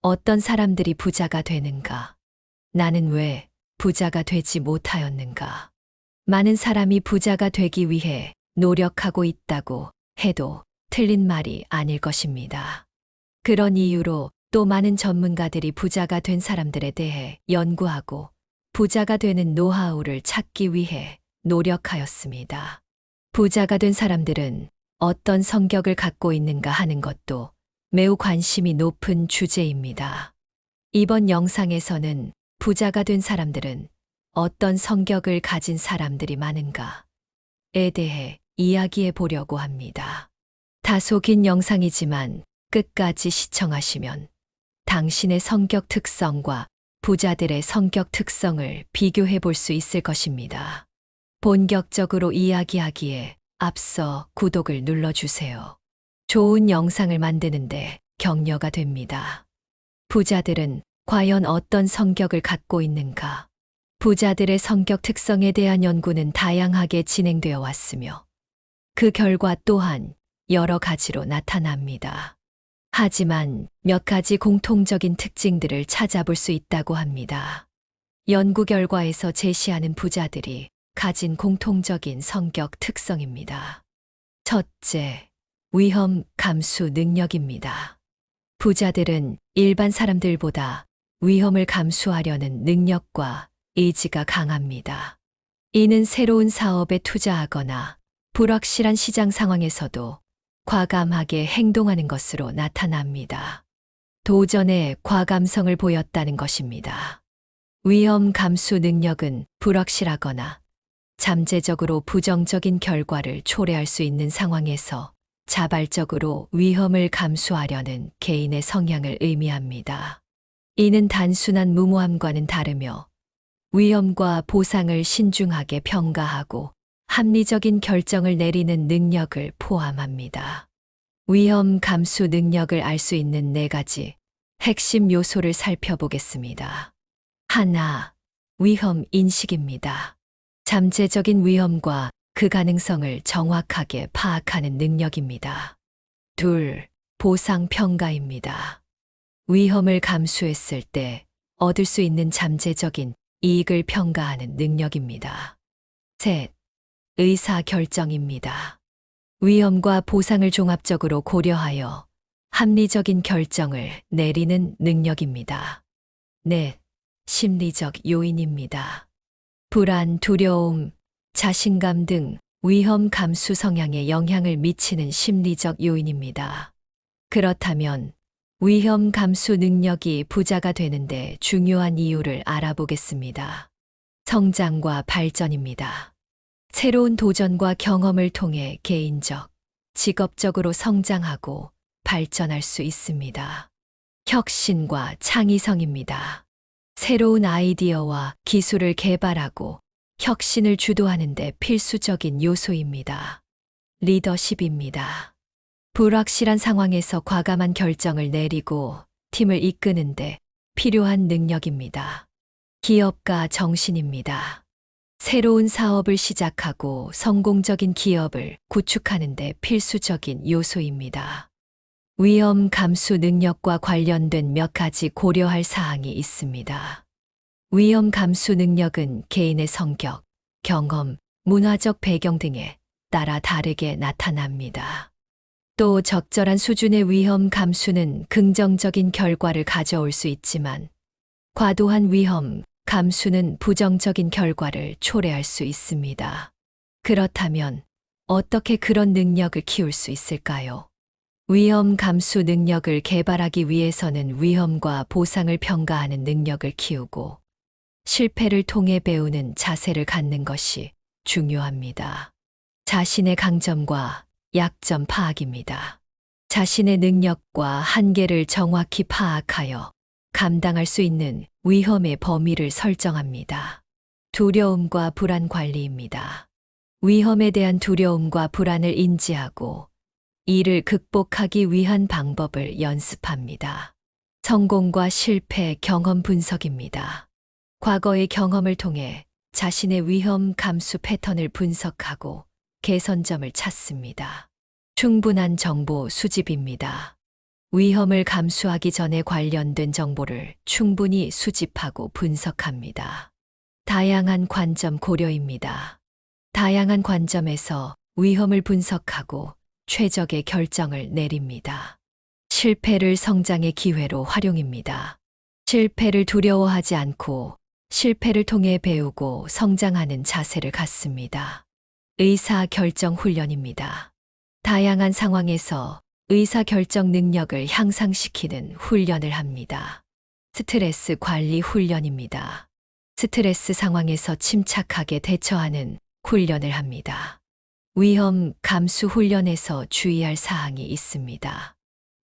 어떤 사람들이 부자가 되는가? 나는 왜 부자가 되지 못하였는가? 많은 사람이 부자가 되기 위해 노력하고 있다고 해도 틀린 말이 아닐 것입니다. 그런 이유로 또 많은 전문가들이 부자가 된 사람들에 대해 연구하고 부자가 되는 노하우를 찾기 위해 노력하였습니다. 부자가 된 사람들은 어떤 성격을 갖고 있는가 하는 것도 매우 관심이 높은 주제입니다. 이번 영상에서는 부자가 된 사람들은 어떤 성격을 가진 사람들이 많은가에 대해 이야기해 보려고 합니다. 다소 긴 영상이지만 끝까지 시청하시면 당신의 성격 특성과 부자들의 성격 특성을 비교해 볼 수 있을 것입니다. 본격적으로 이야기하기에 앞서 구독을 눌러주세요. 좋은 영상을 만드는데 격려가 됩니다. 부자들은 과연 어떤 성격을 갖고 있는가? 부자들의 성격 특성에 대한 연구는 다양하게 진행되어 왔으며 그 결과 또한 여러 가지로 나타납니다. 하지만 몇 가지 공통적인 특징들을 찾아볼 수 있다고 합니다. 연구 결과에서 제시하는 부자들이 가진 공통적인 성격 특성입니다. 첫째, 위험 감수 능력입니다. 부자들은 일반 사람들보다 위험을 감수하려는 능력과 의지가 강합니다. 이는 새로운 사업에 투자하거나 불확실한 시장 상황에서도 과감하게 행동하는 것으로 나타납니다. 도전에 과감성을 보였다는 것입니다. 위험 감수 능력은 불확실하거나 잠재적으로 부정적인 결과를 초래할 수 있는 상황에서 자발적으로 위험을 감수하려는 개인의 성향을 의미합니다. 이는 단순한 무모함과는 다르며 위험과 보상을 신중하게 평가하고 합리적인 결정을 내리는 능력을 포함합니다. 위험 감수 능력을 알 수 있는 4가지 핵심 요소를 살펴보겠습니다. 하나, 위험 인식입니다. 잠재적인 위험과 그 가능성을 정확하게 파악하는 능력입니다. 둘, 보상 평가입니다. 위험을 감수했을 때 얻을 수 있는 잠재적인 이익을 평가하는 능력입니다. 셋, 의사 결정입니다. 위험과 보상을 종합적으로 고려하여 합리적인 결정을 내리는 능력입니다. 넷, 심리적 요인입니다. 불안, 두려움, 자신감 등 위험 감수 성향에 영향을 미치는 심리적 요인입니다. 그렇다면 위험 감수 능력이 부자가 되는데 중요한 이유를 알아보겠습니다. 성장과 발전입니다. 새로운 도전과 경험을 통해 개인적, 직업적으로 성장하고 발전할 수 있습니다. 혁신과 창의성입니다. 새로운 아이디어와 기술을 개발하고 혁신을 주도하는 데 필수적인 요소입니다. 리더십입니다. 불확실한 상황에서 과감한 결정을 내리고 팀을 이끄는 데 필요한 능력입니다. 기업가 정신입니다. 새로운 사업을 시작하고 성공적인 기업을 구축하는 데 필수적인 요소입니다. 위험 감수 능력과 관련된 몇 가지 고려할 사항이 있습니다. 위험 감수 능력은 개인의 성격, 경험, 문화적 배경 등에 따라 다르게 나타납니다. 또 적절한 수준의 위험 감수는 긍정적인 결과를 가져올 수 있지만 과도한 위험 감수는 부정적인 결과를 초래할 수 있습니다. 그렇다면 어떻게 그런 능력을 키울 수 있을까요? 위험 감수 능력을 개발하기 위해서는 위험과 보상을 평가하는 능력을 키우고 실패를 통해 배우는 자세를 갖는 것이 중요합니다. 자신의 강점과 약점 파악입니다. 자신의 능력과 한계를 정확히 파악하여 감당할 수 있는 위험의 범위를 설정합니다. 두려움과 불안 관리입니다. 위험에 대한 두려움과 불안을 인지하고 이를 극복하기 위한 방법을 연습합니다. 성공과 실패 경험 분석입니다. 과거의 경험을 통해 자신의 위험 감수 패턴을 분석하고 개선점을 찾습니다. 충분한 정보 수집입니다. 위험을 감수하기 전에 관련된 정보를 충분히 수집하고 분석합니다. 다양한 관점 고려입니다. 다양한 관점에서 위험을 분석하고 최적의 결정을 내립니다. 실패를 성장의 기회로 활용입니다. 실패를 두려워하지 않고 실패를 통해 배우고 성장하는 자세를 갖습니다. 의사결정 훈련입니다. 다양한 상황에서 의사결정 능력을 향상시키는 훈련을 합니다. 스트레스 관리 훈련입니다. 스트레스 상황에서 침착하게 대처하는 훈련을 합니다. 위험 감수 훈련에서 주의할 사항이 있습니다.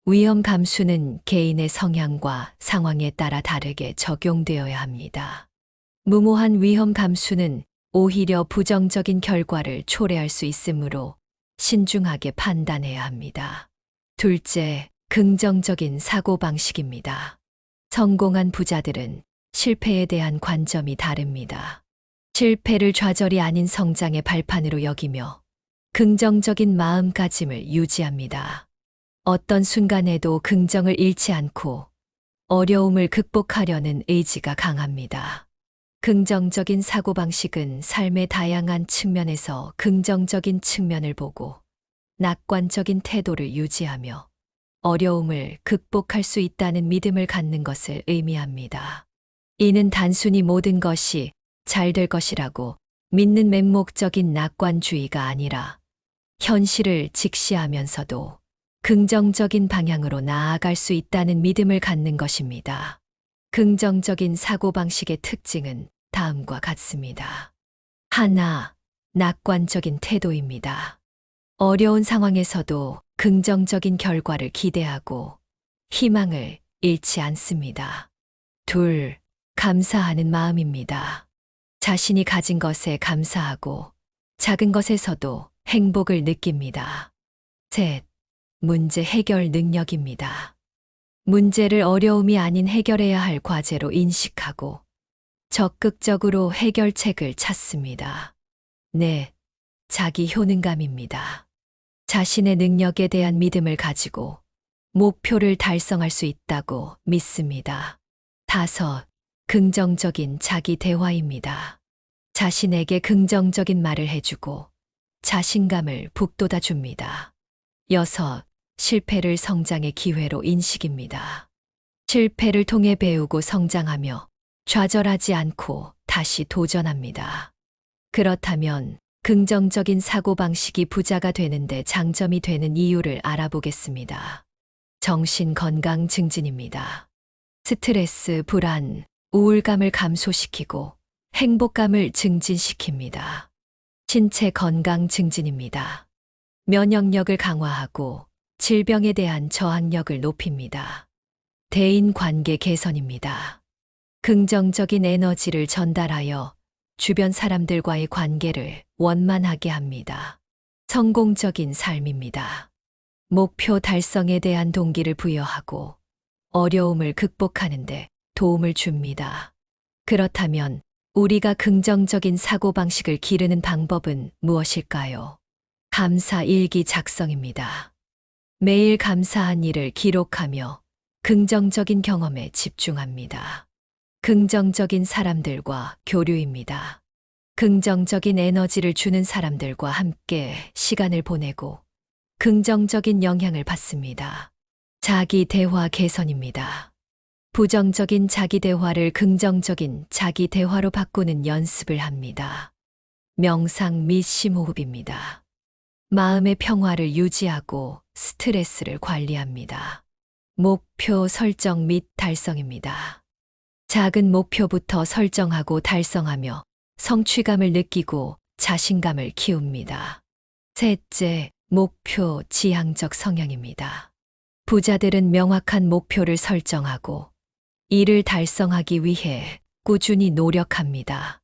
위험 감수는 개인의 성향과 상황에 따라 다르게 적용되어야 합니다. 무모한 위험 감수는 오히려 부정적인 결과를 초래할 수 있으므로 신중하게 판단해야 합니다. 둘째, 긍정적인 사고방식입니다. 성공한 부자들은 실패에 대한 관점이 다릅니다. 실패를 좌절이 아닌 성장의 발판으로 여기며 긍정적인 마음가짐을 유지합니다. 어떤 순간에도 긍정을 잃지 않고 어려움을 극복하려는 의지가 강합니다. 긍정적인 사고방식은 삶의 다양한 측면에서 긍정적인 측면을 보고 낙관적인 태도를 유지하며 어려움을 극복할 수 있다는 믿음을 갖는 것을 의미합니다. 이는 단순히 모든 것이 잘 될 것이라고 믿는 맹목적인 낙관주의가 아니라 현실을 직시하면서도 긍정적인 방향으로 나아갈 수 있다는 믿음을 갖는 것입니다. 긍정적인 사고방식의 특징은 다음과 같습니다. 하나, 낙관적인 태도입니다. 어려운 상황에서도 긍정적인 결과를 기대하고 희망을 잃지 않습니다. 둘, 감사하는 마음입니다. 자신이 가진 것에 감사하고 작은 것에서도 행복을 느낍니다. 셋, 문제 해결 능력입니다. 문제를 어려움이 아닌 해결해야 할 과제로 인식하고 적극적으로 해결책을 찾습니다. 넷, 자기 효능감입니다. 자신의 능력에 대한 믿음을 가지고 목표를 달성할 수 있다고 믿습니다. 다섯, 긍정적인 자기 대화입니다. 자신에게 긍정적인 말을 해주고 자신감을 북돋아 줍니다. 여섯, 실패를 성장의 기회로 인식입니다. 실패를 통해 배우고 성장하며 좌절하지 않고 다시 도전합니다. 그렇다면 긍정적인 사고방식이 부자가 되는데 장점이 되는 이유를 알아보겠습니다. 정신 건강 증진입니다. 스트레스, 불안, 우울감을 감소시키고 행복감을 증진시킵니다. 신체 건강 증진입니다. 면역력을 강화하고 질병에 대한 저항력을 높입니다. 대인 관계 개선입니다. 긍정적인 에너지를 전달하여 주변 사람들과의 관계를 원만하게 합니다. 성공적인 삶입니다. 목표 달성에 대한 동기를 부여하고 어려움을 극복하는 데 도움을 줍니다. 그렇다면 우리가 긍정적인 사고방식을 기르는 방법은 무엇일까요? 감사 일기 작성입니다. 매일 감사한 일을 기록하며 긍정적인 경험에 집중합니다. 긍정적인 사람들과 교류입니다. 긍정적인 에너지를 주는 사람들과 함께 시간을 보내고 긍정적인 영향을 받습니다. 자기 대화 개선입니다. 부정적인 자기 대화를 긍정적인 자기 대화로 바꾸는 연습을 합니다. 명상 및 심호흡입니다. 마음의 평화를 유지하고 스트레스를 관리합니다. 목표 설정 및 달성입니다. 작은 목표부터 설정하고 달성하며 성취감을 느끼고 자신감을 키웁니다. 셋째, 목표 지향적 성향입니다. 부자들은 명확한 목표를 설정하고 이를 달성하기 위해 꾸준히 노력합니다.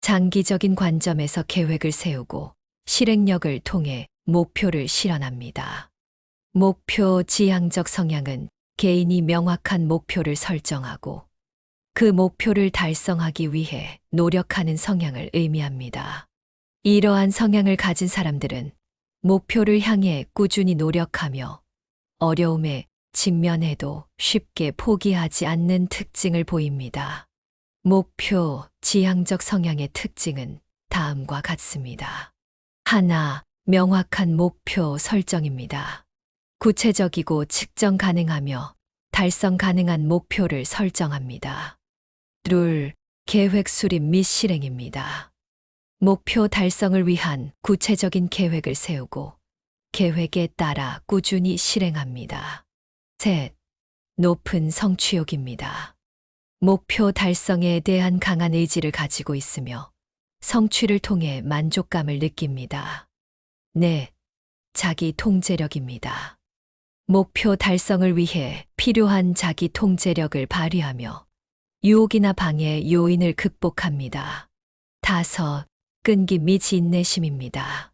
장기적인 관점에서 계획을 세우고 실행력을 통해 목표를 실현합니다. 목표 지향적 성향은 개인이 명확한 목표를 설정하고 그 목표를 달성하기 위해 노력하는 성향을 의미합니다. 이러한 성향을 가진 사람들은 목표를 향해 꾸준히 노력하며 어려움에 직면해도 쉽게 포기하지 않는 특징을 보입니다. 목표, 지향적 성향의 특징은 다음과 같습니다. 하나, 명확한 목표 설정입니다. 구체적이고 측정 가능하며 달성 가능한 목표를 설정합니다. 둘, 계획 수립 및 실행입니다. 목표 달성을 위한 구체적인 계획을 세우고 계획에 따라 꾸준히 실행합니다. 셋, 높은 성취욕입니다. 목표 달성에 대한 강한 의지를 가지고 있으며 성취를 통해 만족감을 느낍니다. 넷, 자기 통제력입니다. 목표 달성을 위해 필요한 자기 통제력을 발휘하며 유혹이나 방해 요인을 극복합니다. 다섯, 끈기 및 인내심입니다.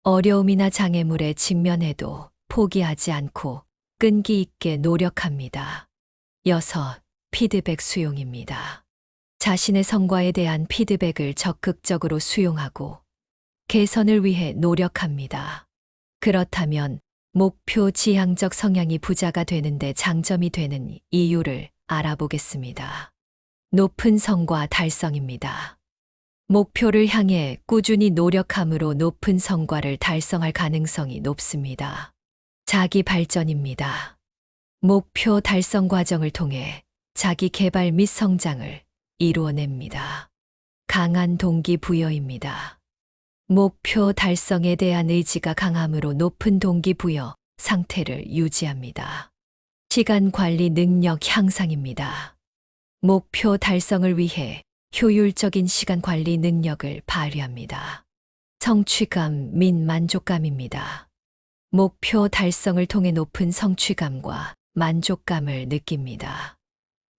어려움이나 장애물에 직면해도 포기하지 않고 끈기 있게 노력합니다. 여섯, 피드백 수용입니다. 자신의 성과에 대한 피드백을 적극적으로 수용하고 개선을 위해 노력합니다. 그렇다면 목표 지향적 성향이 부자가 되는데 장점이 되는 이유를 알아보겠습니다. 높은 성과 달성입니다. 목표를 향해 꾸준히 노력함으로 높은 성과를 달성할 가능성이 높습니다. 자기 발전입니다. 목표 달성 과정을 통해 자기 개발 및 성장을 이루어냅니다. 강한 동기부여입니다. 목표 달성에 대한 의지가 강함으로 높은 동기부여 상태를 유지합니다. 시간 관리 능력 향상입니다. 목표 달성을 위해 효율적인 시간 관리 능력을 발휘합니다. 성취감 및 만족감입니다. 목표 달성을 통해 높은 성취감과 만족감을 느낍니다.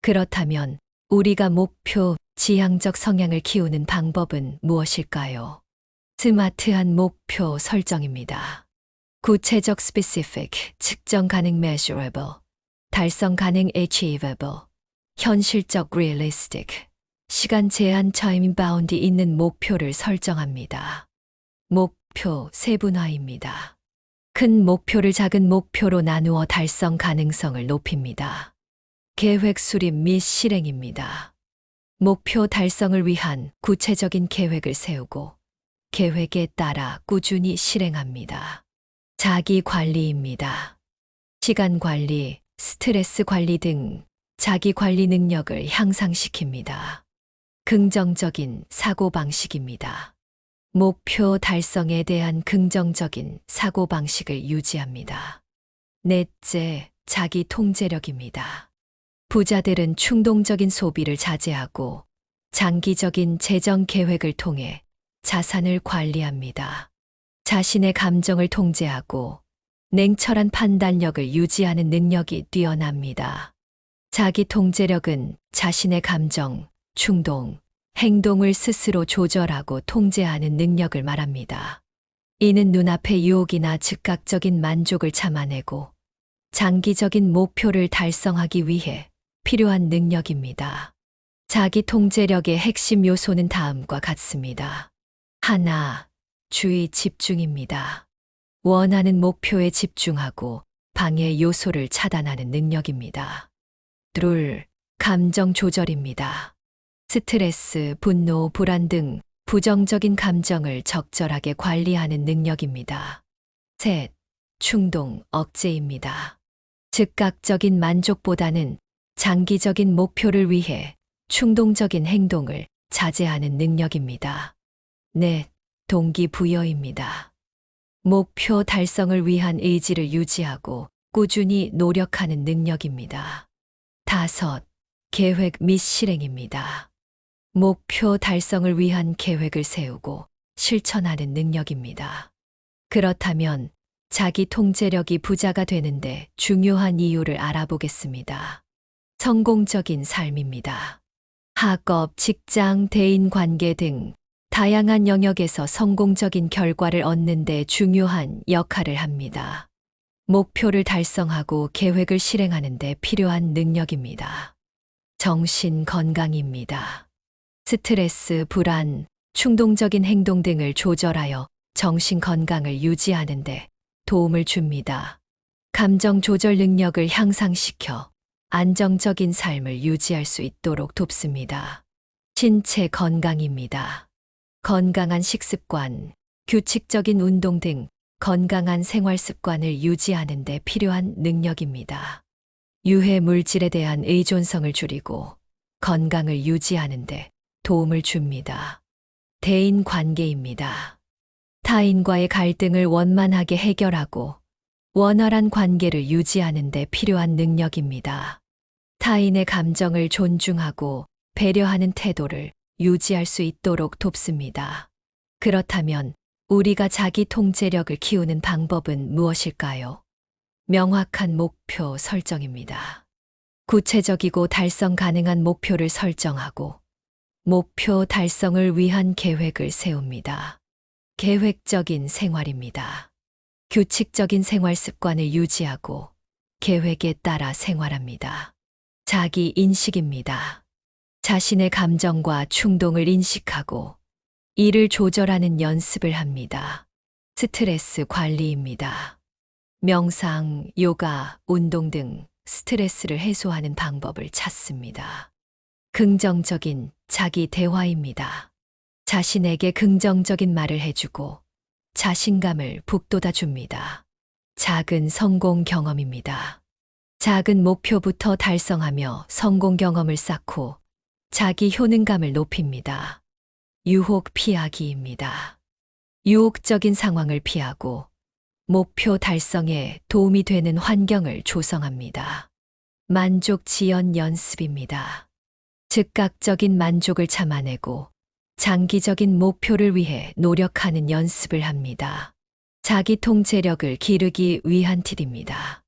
그렇다면 우리가 목표 지향적 성향을 키우는 방법은 무엇일까요? 스마트한 목표 설정입니다. 구체적 specific, 측정 가능 measurable, 달성 가능 achievable, 현실적 realistic, 시간 제한 time bound 있는 목표를 설정합니다. 목표 세분화입니다. 큰 목표를 작은 목표로 나누어 달성 가능성을 높입니다. 계획 수립 및 실행입니다. 목표 달성을 위한 구체적인 계획을 세우고 계획에 따라 꾸준히 실행합니다. 자기 관리입니다. 시간 관리, 스트레스 관리 등 자기 관리 능력을 향상시킵니다. 긍정적인 사고방식입니다. 목표 달성에 대한 긍정적인 사고방식을 유지합니다. 넷째, 자기 통제력입니다. 부자들은 충동적인 소비를 자제하고 장기적인 재정 계획을 통해 자산을 관리합니다. 자신의 감정을 통제하고 냉철한 판단력을 유지하는 능력이 뛰어납니다. 자기 통제력은 자신의 감정, 충동, 행동을 스스로 조절하고 통제하는 능력을 말합니다. 이는 눈앞의 유혹이나 즉각적인 만족을 참아내고 장기적인 목표를 달성하기 위해 필요한 능력입니다. 자기 통제력의 핵심 요소는 다음과 같습니다. 하나, 주의 집중입니다. 원하는 목표에 집중하고 방해 요소를 차단하는 능력입니다. 둘, 감정 조절입니다. 스트레스, 분노, 불안 등 부정적인 감정을 적절하게 관리하는 능력입니다. 셋, 충동, 억제입니다. 즉각적인 만족보다는 장기적인 목표를 위해 충동적인 행동을 자제하는 능력입니다. 넷, 동기부여입니다. 목표 달성을 위한 의지를 유지하고 꾸준히 노력하는 능력입니다. 다섯, 계획 및 실행입니다. 목표 달성을 위한 계획을 세우고 실천하는 능력입니다. 그렇다면 자기 통제력이 부자가 되는데 중요한 이유를 알아보겠습니다. 성공적인 삶입니다. 학업, 직장, 대인 관계 등 다양한 영역에서 성공적인 결과를 얻는 데 중요한 역할을 합니다. 목표를 달성하고 계획을 실행하는 데 필요한 능력입니다. 정신 건강입니다. 스트레스, 불안, 충동적인 행동 등을 조절하여 정신 건강을 유지하는 데 도움을 줍니다. 감정 조절 능력을 향상시켜 안정적인 삶을 유지할 수 있도록 돕습니다. 신체 건강입니다. 건강한 식습관, 규칙적인 운동 등 건강한 생활 습관을 유지하는 데 필요한 능력입니다. 유해 물질에 대한 의존성을 줄이고 건강을 유지하는 데 도움을 줍니다. 대인 관계입니다. 타인과의 갈등을 원만하게 해결하고 원활한 관계를 유지하는 데 필요한 능력입니다. 타인의 감정을 존중하고 배려하는 태도를 유지할 수 있도록 돕습니다. 그렇다면 우리가 자기 통제력을 키우는 방법은 무엇일까요? 명확한 목표 설정입니다. 구체적이고 달성 가능한 목표를 설정하고 목표 달성을 위한 계획을 세웁니다. 계획적인 생활입니다. 규칙적인 생활 습관을 유지하고 계획에 따라 생활합니다. 자기 인식입니다. 자신의 감정과 충동을 인식하고 이를 조절하는 연습을 합니다. 스트레스 관리입니다. 명상, 요가, 운동 등 스트레스를 해소하는 방법을 찾습니다. 긍정적인 자기 대화입니다. 자신에게 긍정적인 말을 해주고 자신감을 북돋아 줍니다. 작은 성공 경험입니다. 작은 목표부터 달성하며 성공 경험을 쌓고 자기 효능감을 높입니다. 유혹 피하기입니다. 유혹적인 상황을 피하고 목표 달성에 도움이 되는 환경을 조성합니다. 만족 지연 연습입니다. 즉각적인 만족을 참아내고 장기적인 목표를 위해 노력하는 연습을 합니다. 자기 통제력을 기르기 위한 팁입니다.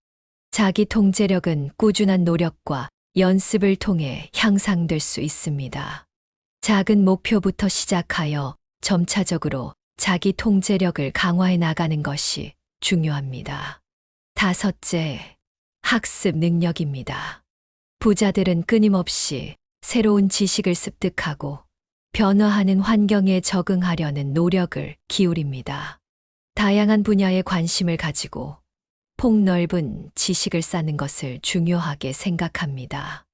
자기 통제력은 꾸준한 노력과 연습을 통해 향상될 수 있습니다. 작은 목표부터 시작하여 점차적으로 자기 통제력을 강화해 나가는 것이 중요합니다. 다섯째, 학습 능력입니다. 부자들은 끊임없이 새로운 지식을 습득하고 변화하는 환경에 적응하려는 노력을 기울입니다. 다양한 분야에 관심을 가지고 폭넓은 지식을 쌓는 것을 중요하게 생각합니다.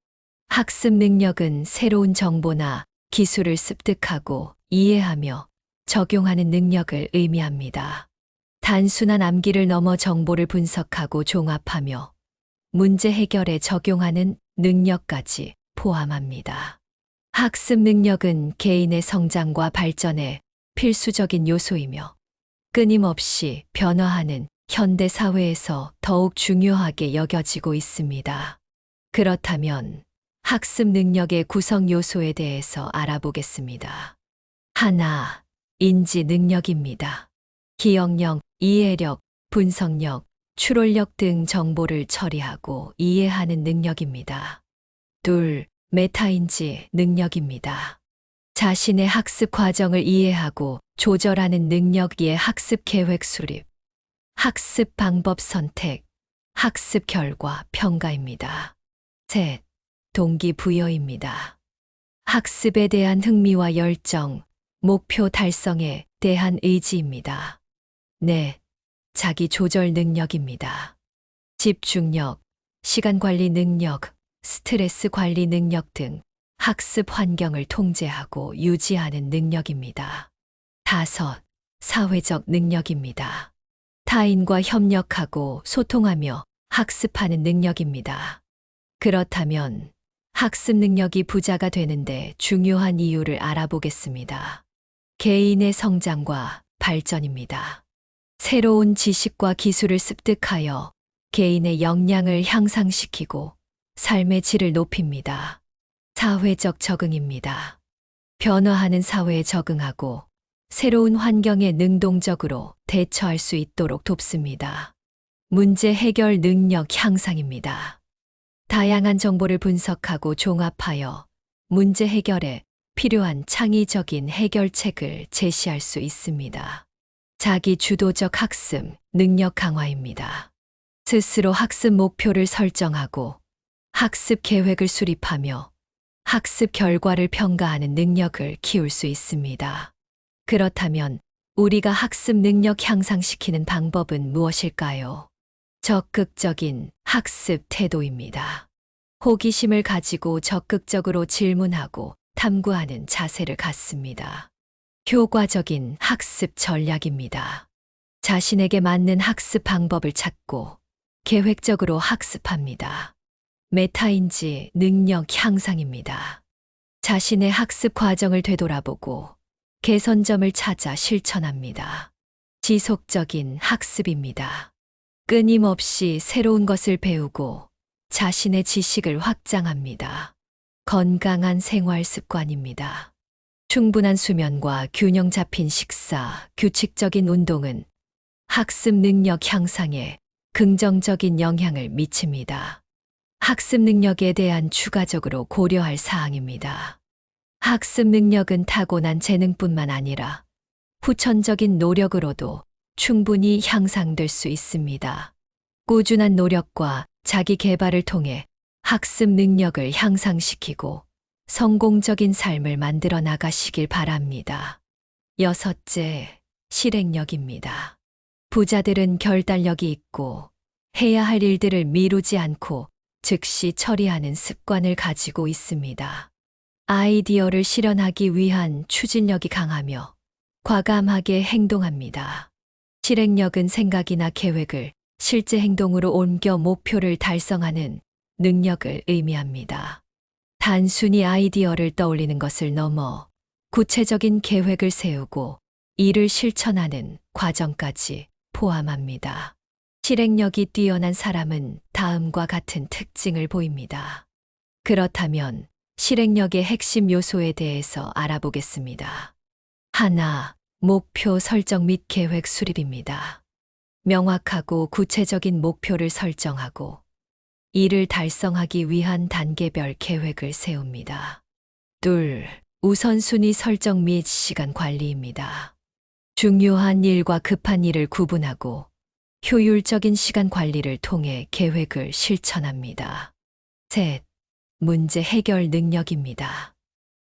학습 능력은 새로운 정보나 기술을 습득하고 이해하며 적용하는 능력을 의미합니다. 단순한 암기를 넘어 정보를 분석하고 종합하며 문제 해결에 적용하는 능력까지 포함합니다. 학습 능력은 개인의 성장과 발전에 필수적인 요소이며 끊임없이 변화하는 현대 사회에서 더욱 중요하게 여겨지고 있습니다. 그렇다면 학습 능력의 구성 요소에 대해서 알아보겠습니다. 하나, 인지 능력입니다. 기억력, 이해력, 분석력, 추론력 등 정보를 처리하고 이해하는 능력입니다. 둘, 메타인지 능력입니다. 자신의 학습 과정을 이해하고 조절하는 능력의 학습 계획 수립, 학습 방법 선택, 학습 결과 평가입니다. 셋, 동기부여입니다. 학습에 대한 흥미와 열정, 목표 달성에 대한 의지입니다. 넷, 자기 조절 능력입니다. 집중력, 시간 관리 능력, 스트레스 관리 능력 등 학습 환경을 통제하고 유지하는 능력입니다. 다섯, 사회적 능력입니다. 타인과 협력하고 소통하며 학습하는 능력입니다. 그렇다면 학습 능력이 부자가 되는데 중요한 이유를 알아보겠습니다. 개인의 성장과 발전입니다. 새로운 지식과 기술을 습득하여 개인의 역량을 향상시키고 삶의 질을 높입니다. 사회적 적응입니다. 변화하는 사회에 적응하고 새로운 환경에 능동적으로 대처할 수 있도록 돕습니다. 문제 해결 능력 향상입니다. 다양한 정보를 분석하고 종합하여 문제 해결에 필요한 창의적인 해결책을 제시할 수 있습니다. 자기 주도적 학습 능력 강화입니다. 스스로 학습 목표를 설정하고 학습 계획을 수립하며 학습 결과를 평가하는 능력을 키울 수 있습니다. 그렇다면 우리가 학습 능력 향상시키는 방법은 무엇일까요? 적극적인 학습 태도입니다. 호기심을 가지고 적극적으로 질문하고 탐구하는 자세를 갖습니다. 효과적인 학습 전략입니다. 자신에게 맞는 학습 방법을 찾고 계획적으로 학습합니다. 메타인지 능력 향상입니다. 자신의 학습 과정을 되돌아보고 개선점을 찾아 실천합니다. 지속적인 학습입니다. 끊임없이 새로운 것을 배우고 자신의 지식을 확장합니다. 건강한 생활 습관입니다. 충분한 수면과 균형 잡힌 식사, 규칙적인 운동은 학습 능력 향상에 긍정적인 영향을 미칩니다. 학습 능력에 대한 추가적으로 고려할 사항입니다. 학습 능력은 타고난 재능뿐만 아니라 후천적인 노력으로도 충분히 향상될 수 있습니다. 꾸준한 노력과 자기 개발을 통해 학습 능력을 향상시키고 성공적인 삶을 만들어 나가시길 바랍니다. 여섯째, 실행력입니다. 부자들은 결단력이 있고 해야 할 일들을 미루지 않고 즉시 처리하는 습관을 가지고 있습니다. 아이디어를 실현하기 위한 추진력이 강하며 과감하게 행동합니다. 실행력은 생각이나 계획을 실제 행동으로 옮겨 목표를 달성하는 능력을 의미합니다. 단순히 아이디어를 떠올리는 것을 넘어 구체적인 계획을 세우고 이를 실천하는 과정까지 포함합니다. 실행력이 뛰어난 사람은 다음과 같은 특징을 보입니다. 그렇다면 실행력의 핵심 요소에 대해서 알아보겠습니다. 하나, 목표 설정 및 계획 수립입니다. 명확하고 구체적인 목표를 설정하고 이를 달성하기 위한 단계별 계획을 세웁니다. 둘, 우선순위 설정 및 시간 관리입니다. 중요한 일과 급한 일을 구분하고 효율적인 시간 관리를 통해 계획을 실천합니다. 셋, 문제 해결 능력입니다.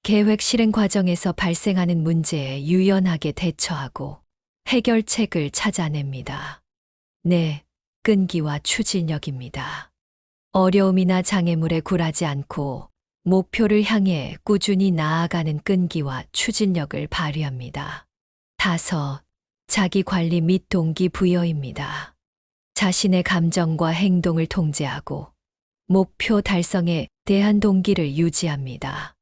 계획 실행 과정에서 발생하는 문제에 유연하게 대처하고 해결책을 찾아냅니다. 넷, 끈기와 추진력입니다. 어려움이나 장애물에 굴하지 않고 목표를 향해 꾸준히 나아가는 끈기와 추진력을 발휘합니다. 다섯, 자기 관리 및 동기부여입니다. 자신의 감정과 행동을 통제하고 목표 달성에 대한 동기를 유지합니다.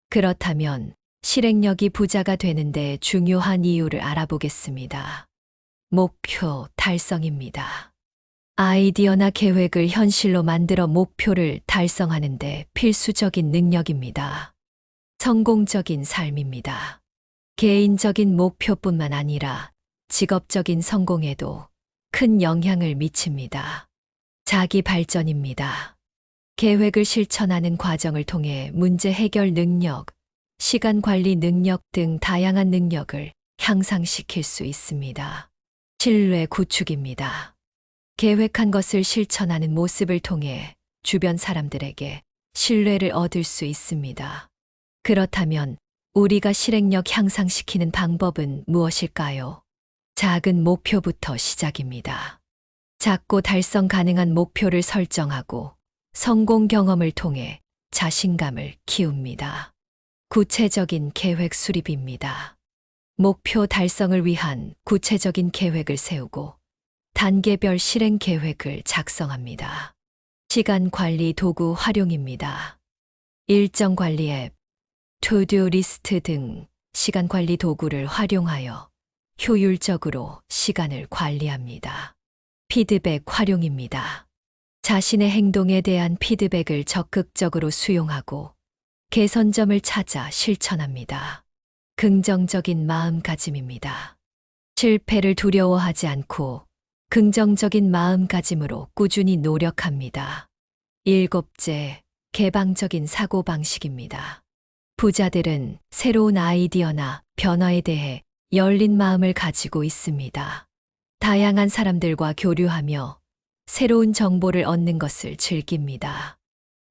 그렇다면 실행력이 부자가 되는데 중요한 이유를 알아보겠습니다. 목표 달성입니다. 아이디어나 계획을 현실로 만들어 목표를 달성하는데 필수적인 능력입니다. 성공적인 삶입니다. 개인적인 목표뿐만 아니라 직업적인 성공에도 큰 영향을 미칩니다. 자기 발전입니다. 계획을 실천하는 과정을 통해 문제 해결 능력, 시간 관리 능력 등 다양한 능력을 향상시킬 수 있습니다. 신뢰 구축입니다. 계획한 것을 실천하는 모습을 통해 주변 사람들에게 신뢰를 얻을 수 있습니다. 그렇다면 우리가 실행력 향상시키는 방법은 무엇일까요? 작은 목표부터 시작입니다. 작고 달성 가능한 목표를 설정하고 성공 경험을 통해 자신감을 키웁니다. 구체적인 계획 수립입니다. 목표 달성을 위한 구체적인 계획을 세우고 단계별 실행 계획을 작성합니다. 시간 관리 도구 활용입니다. 일정 관리 앱, 투두 리스트 등 시간 관리 도구를 활용하여 효율적으로 시간을 관리합니다. 피드백 활용입니다. 자신의 행동에 대한 피드백을 적극적으로 수용하고 개선점을 찾아 실천합니다. 긍정적인 마음가짐입니다. 실패를 두려워하지 않고 긍정적인 마음가짐으로 꾸준히 노력합니다. 일곱째, 개방적인 사고방식입니다. 부자들은 새로운 아이디어나 변화에 대해 열린 마음을 가지고 있습니다. 다양한 사람들과 교류하며 새로운 정보를 얻는 것을 즐깁니다.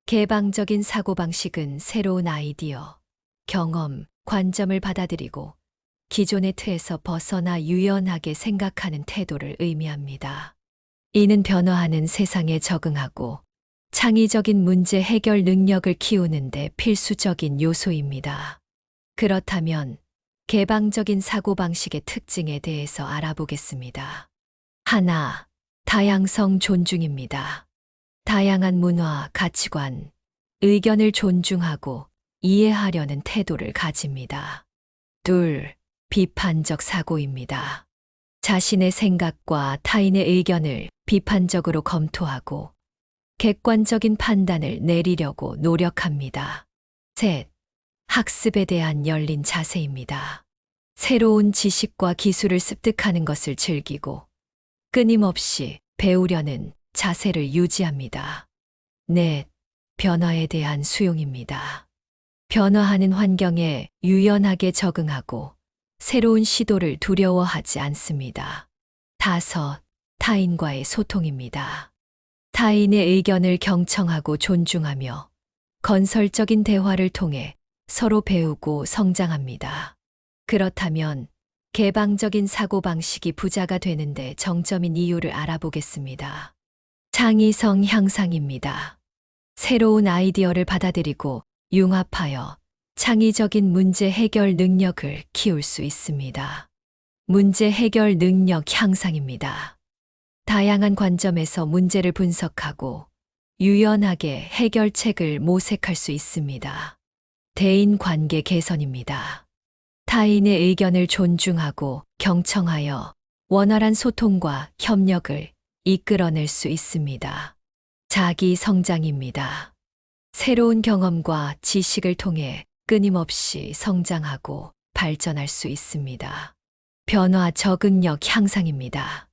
개방적인 사고방식은 새로운 아이디어, 경험, 관점을 받아들이고 기존의 틀에서 벗어나 유연하게 생각하는 태도를 의미합니다. 이는 변화하는 세상에 적응하고 창의적인 문제 해결 능력을 키우는데 필수적인 요소입니다. 그렇다면 개방적인 사고방식의 특징에 대해서 알아보겠습니다. 하나, 다양성 존중입니다. 다양한 문화, 가치관, 의견을 존중하고 이해하려는 태도를 가집니다. 둘, 비판적 사고입니다. 자신의 생각과 타인의 의견을 비판적으로 검토하고 객관적인 판단을 내리려고 노력합니다. 셋, 학습에 대한 열린 자세입니다. 새로운 지식과 기술을 습득하는 것을 즐기고 끊임없이 배우려는 자세를 유지합니다. 넷, 변화에 대한 수용입니다. 변화하는 환경에 유연하게 적응하고 새로운 시도를 두려워하지 않습니다. 다섯, 타인과의 소통입니다. 타인의 의견을 경청하고 존중하며 건설적인 대화를 통해 서로 배우고 성장합니다. 그렇다면 개방적인 사고방식이 부자가 되는데 정점인 이유를 알아보겠습니다. 창의성 향상입니다. 새로운 아이디어를 받아들이고 융합하여 창의적인 문제 해결 능력을 키울 수 있습니다. 문제 해결 능력 향상입니다. 다양한 관점에서 문제를 분석하고 유연하게 해결책을 모색할 수 있습니다. 대인 관계 개선입니다. 타인의 의견을 존중하고 경청하여 원활한 소통과 협력을 이끌어낼 수 있습니다. 자기 성장입니다. 새로운 경험과 지식을 통해 끊임없이 성장하고 발전할 수 있습니다. 변화 적응력 향상입니다.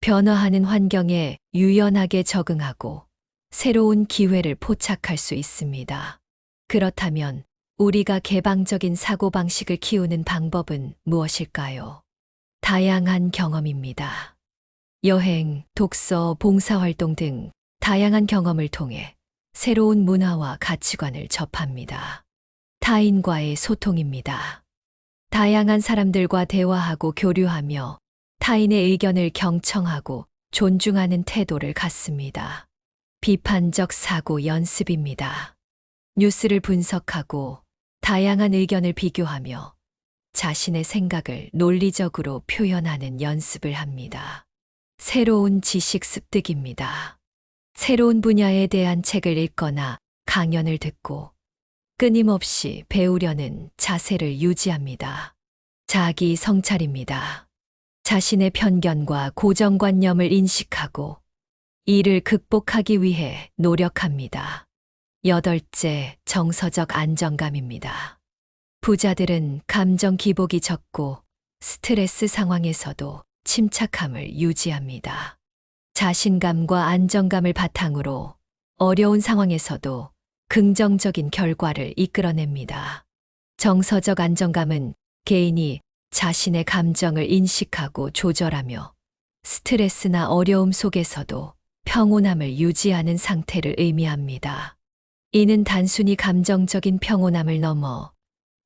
변화하는 환경에 유연하게 적응하고 새로운 기회를 포착할 수 있습니다. 그렇다면 우리가 개방적인 사고방식을 키우는 방법은 무엇일까요? 다양한 경험입니다. 여행, 독서, 봉사활동 등 다양한 경험을 통해 새로운 문화와 가치관을 접합니다. 타인과의 소통입니다. 다양한 사람들과 대화하고 교류하며 타인의 의견을 경청하고 존중하는 태도를 갖습니다. 비판적 사고 연습입니다. 뉴스를 분석하고 다양한 의견을 비교하며 자신의 생각을 논리적으로 표현하는 연습을 합니다. 새로운 지식 습득입니다. 새로운 분야에 대한 책을 읽거나 강연을 듣고 끊임없이 배우려는 자세를 유지합니다. 자기 성찰입니다. 자신의 편견과 고정관념을 인식하고 이를 극복하기 위해 노력합니다. 여덟째, 정서적 안정감입니다. 부자들은 감정 기복이 적고 스트레스 상황에서도 침착함을 유지합니다. 자신감과 안정감을 바탕으로 어려운 상황에서도 긍정적인 결과를 이끌어냅니다. 정서적 안정감은 개인이 자신의 감정을 인식하고 조절하며 스트레스나 어려움 속에서도 평온함을 유지하는 상태를 의미합니다. 이는 단순히 감정적인 평온함을 넘어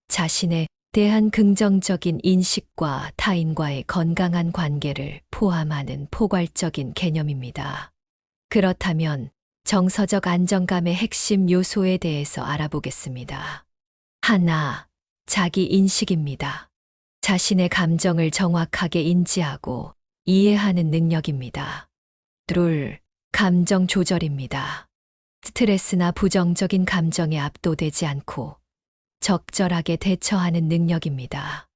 자신에 대한 긍정적인 인식과 타인과의 건강한 관계를 포함하는 포괄적인 개념입니다. 그렇다면 정서적 안정감의 핵심 요소에 대해서 알아보겠습니다. 하나, 자기 인식입니다. 자신의 감정을 정확하게 인지하고 이해하는 능력입니다. 둘, 감정 조절입니다. 스트레스나 부정적인 감정에 압도되지 않고 적절하게 대처하는 능력입니다.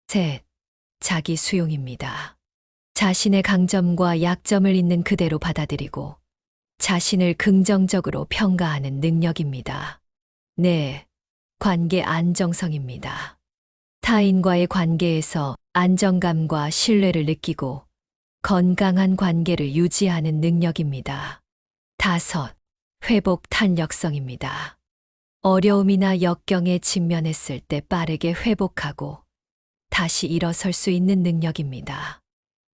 셋, 자기 수용입니다. 자신의 강점과 약점을 있는 그대로 받아들이고 자신을 긍정적으로 평가하는 능력입니다. 넷, 관계 안정성입니다. 타인과의 관계에서 안정감과 신뢰를 느끼고 건강한 관계를 유지하는 능력입니다. 다섯, 회복 탄력성입니다. 어려움이나 역경에 직면했을 때 빠르게 회복하고 다시 일어설 수 있는 능력입니다.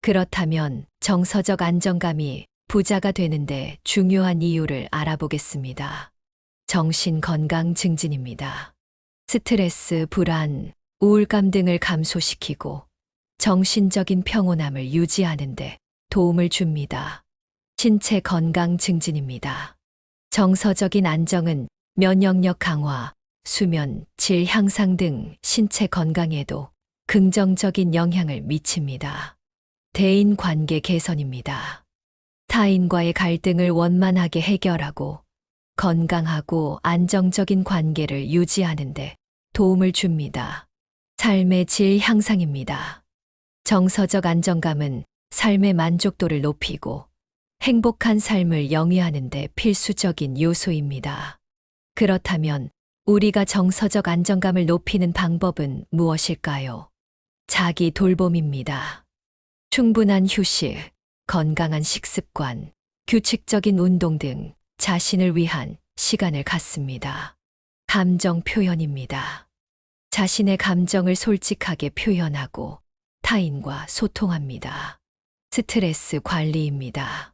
그렇다면 정서적 안정감이 부자가 되는데 중요한 이유를 알아보겠습니다. 정신 건강 증진입니다. 스트레스, 불안, 우울감 등을 감소시키고 정신적인 평온함을 유지하는 데 도움을 줍니다. 신체 건강 증진입니다. 정서적인 안정은 면역력 강화, 수면, 질 향상 등 신체 건강에도 긍정적인 영향을 미칩니다. 대인 관계 개선입니다. 타인과의 갈등을 원만하게 해결하고 건강하고 안정적인 관계를 유지하는 데 도움을 줍니다. 삶의 질 향상입니다. 정서적 안정감은 삶의 만족도를 높이고 행복한 삶을 영위하는 데 필수적인 요소입니다. 그렇다면 우리가 정서적 안정감을 높이는 방법은 무엇일까요? 자기 돌봄입니다. 충분한 휴식, 건강한 식습관, 규칙적인 운동 등 자신을 위한 시간을 갖습니다. 감정 표현입니다. 자신의 감정을 솔직하게 표현하고 타인과 소통합니다. 스트레스 관리입니다.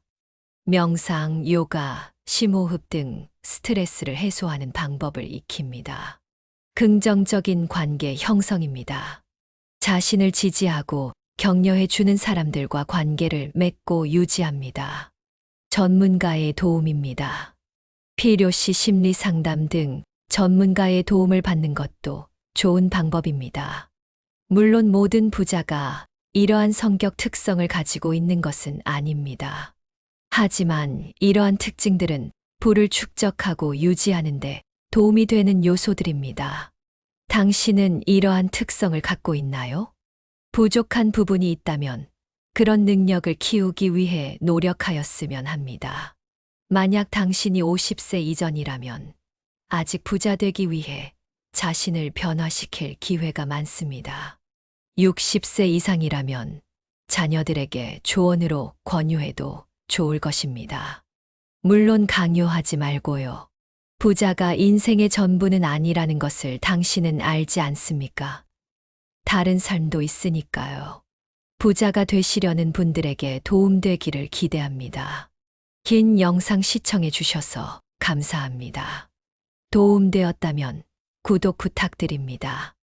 명상, 요가, 심호흡 등 스트레스를 해소하는 방법을 익힙니다. 긍정적인 관계 형성입니다. 자신을 지지하고 격려해 주는 사람들과 관계를 맺고 유지합니다. 전문가의 도움입니다. 필요시 심리 상담 등 전문가의 도움을 받는 것도 좋은 방법입니다. 물론 모든 부자가 이러한 성격 특성을 가지고 있는 것은 아닙니다. 하지만 이러한 특징들은 부를 축적하고 유지하는 데 도움이 되는 요소들입니다. 당신은 이러한 특성을 갖고 있나요? 부족한 부분이 있다면 그런 능력을 키우기 위해 노력하였으면 합니다. 만약 당신이 50세 이전이라면 아직 부자 되기 위해 자신을 변화시킬 기회가 많습니다. 60세 이상이라면 자녀들에게 조언으로 권유해도 좋을 것입니다. 물론 강요하지 말고요. 부자가 인생의 전부는 아니라는 것을 당신은 알지 않습니까? 다른 삶도 있으니까요. 부자가 되시려는 분들에게 도움되기를 기대합니다. 긴 영상 시청해 주셔서 감사합니다. 도움되었다면 구독 부탁드립니다.